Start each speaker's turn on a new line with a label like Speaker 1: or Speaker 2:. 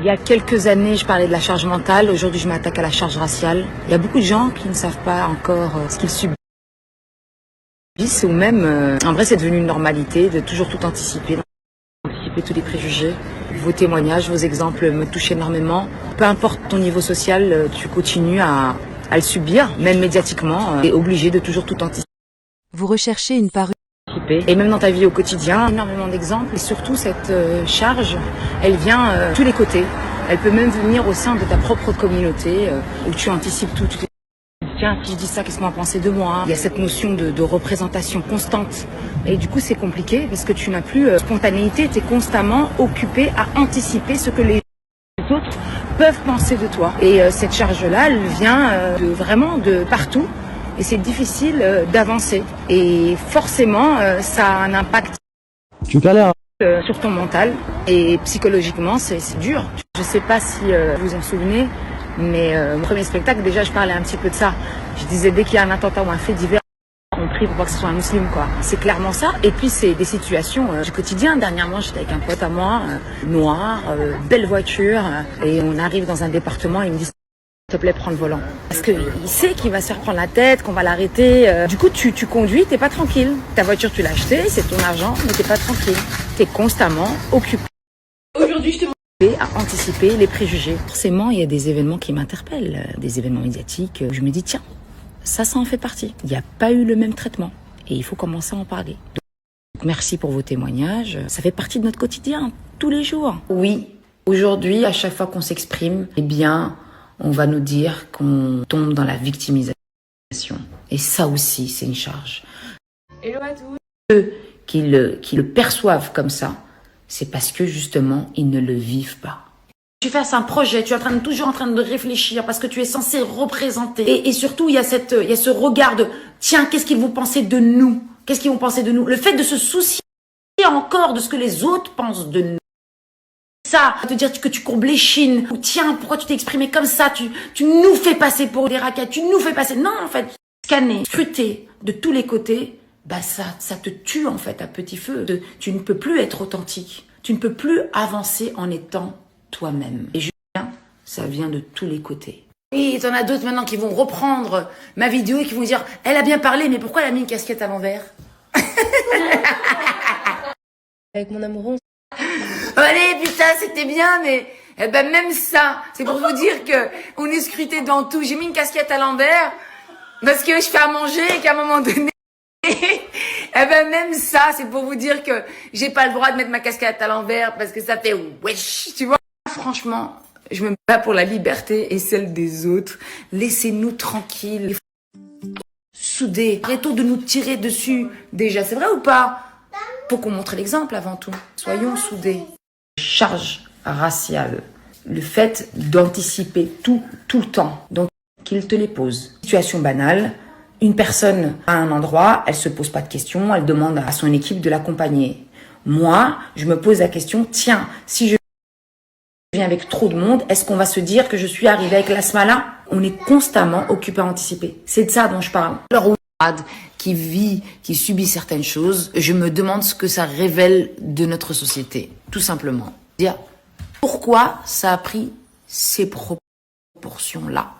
Speaker 1: Il y a quelques années, je parlais de la charge mentale. Aujourd'hui, je m'attaque à la charge raciale. Il y a beaucoup de gens qui ne savent pas encore ce qu'ils subissent. Ou même, en vrai, c'est devenu une normalité de toujours tout anticiper tous les préjugés. Vos témoignages, vos exemples me touchent énormément. Peu importe ton niveau social, tu continues à le subir, même médiatiquement, et obligé de toujours tout anticiper.
Speaker 2: Vous recherchez une parure.
Speaker 1: Et même dans ta vie au quotidien, énormément d'exemples. Et surtout, cette charge, elle vient de tous les côtés. Elle peut même venir au sein de ta propre communauté, où tu anticipes tout. Tu te dis, tiens, si je dis ça, qu'est-ce qu'on va penser de moi? Il y a cette notion de représentation constante. Et du coup, c'est compliqué parce que tu n'as plus spontanéité. Tu es constamment occupé à anticiper ce que les autres peuvent penser de toi. Et cette charge-là, elle vient vraiment de partout. Et c'est difficile d'avancer. Et forcément, ça a un impact sur ton mental. Et psychologiquement, c'est dur. Je ne sais pas si vous vous en souvenez, mais mon premier spectacle, déjà, je parlais un petit peu de ça. Je disais, dès qu'il y a un attentat ou un fait divers, on prie pour pas que ce soit un musulman, quoi. C'est clairement ça. Et puis, c'est des situations du quotidien. Dernièrement, j'étais avec un pote à moi, noir, belle voiture, et on arrive dans un département et il me dit, s'il te plaît, prends le volant. Parce qu'il sait qu'il va se faire prendre la tête, qu'on va l'arrêter. Du coup, tu conduis, t'es pas tranquille. Ta voiture, tu l'as achetée, c'est ton argent, mais t'es pas tranquille. T'es constamment occupé. Aujourd'hui, je te montre à anticiper les préjugés. Forcément, il y a des événements qui m'interpellent, des événements médiatiques. Je me dis, tiens, ça en fait partie. Il n'y a pas eu le même traitement. Et il faut commencer à en parler. Donc, merci pour vos témoignages. Ça fait partie de notre quotidien, tous les jours. Oui, aujourd'hui, à chaque fois qu'on s'exprime, eh bien, on va nous dire qu'on tombe dans la victimisation. Et ça aussi, c'est une charge.
Speaker 3: Hello à tous.
Speaker 1: Ceux qui le perçoivent comme ça, c'est parce que justement, ils ne le vivent pas. Tu fasses un projet, tu es toujours en train de réfléchir parce que tu es censé représenter. Et surtout, il y a ce regard de « Tiens, qu'est-ce qu'ils vont penser de nous ?» Qu'est-ce qu'ils vont penser de nous? Le fait de se soucier encore de ce que les autres pensent de nous. Ça, te dire que tu courbes les chines, ou tiens, pourquoi tu t'es exprimé comme ça, tu nous fais passer pour des racailles, tu nous fais passer. Non, en fait, scanner, scruter de tous les côtés, bah ça te tue en fait à petit feu. Tu ne peux plus être authentique, tu ne peux plus avancer en étant toi-même. Et Julien, ça vient de tous les côtés. Et t'en as d'autres maintenant qui vont reprendre ma vidéo et qui vont dire, elle a bien parlé, mais pourquoi elle a mis une casquette à l'envers?
Speaker 3: Avec mon amoureux,
Speaker 1: Allez, putain, c'était bien, mais eh ben même ça, c'est pour vous dire que on est scruté dans tout. J'ai mis une casquette à l'envers parce que je fais à manger et qu'à un moment donné, eh ben même ça, c'est pour vous dire que j'ai pas le droit de mettre ma casquette à l'envers parce que ça fait wesh, tu vois. Franchement, je me bats pour la liberté et celle des autres. Laissez-nous tranquilles. Soudés. Arrêtons de nous tirer dessus. Déjà, c'est vrai ou pas? Faut qu'on montre l'exemple avant tout. Soyons soudés. Charge raciale. Le fait d'anticiper tout le temps. Donc, qu'il te les pose. Situation banale. Une personne à un endroit, elle se pose pas de questions, elle demande à son équipe de l'accompagner. Moi, je me pose la question, tiens, si je viens avec trop de monde, est-ce qu'on va se dire que je suis arrivée avec l'asthma là? On est constamment occupé à anticiper. C'est de ça dont je parle. Alors, qui subit certaines choses, je me demande ce que ça révèle de notre société, tout simplement. Dire pourquoi ça a pris ces proportions-là.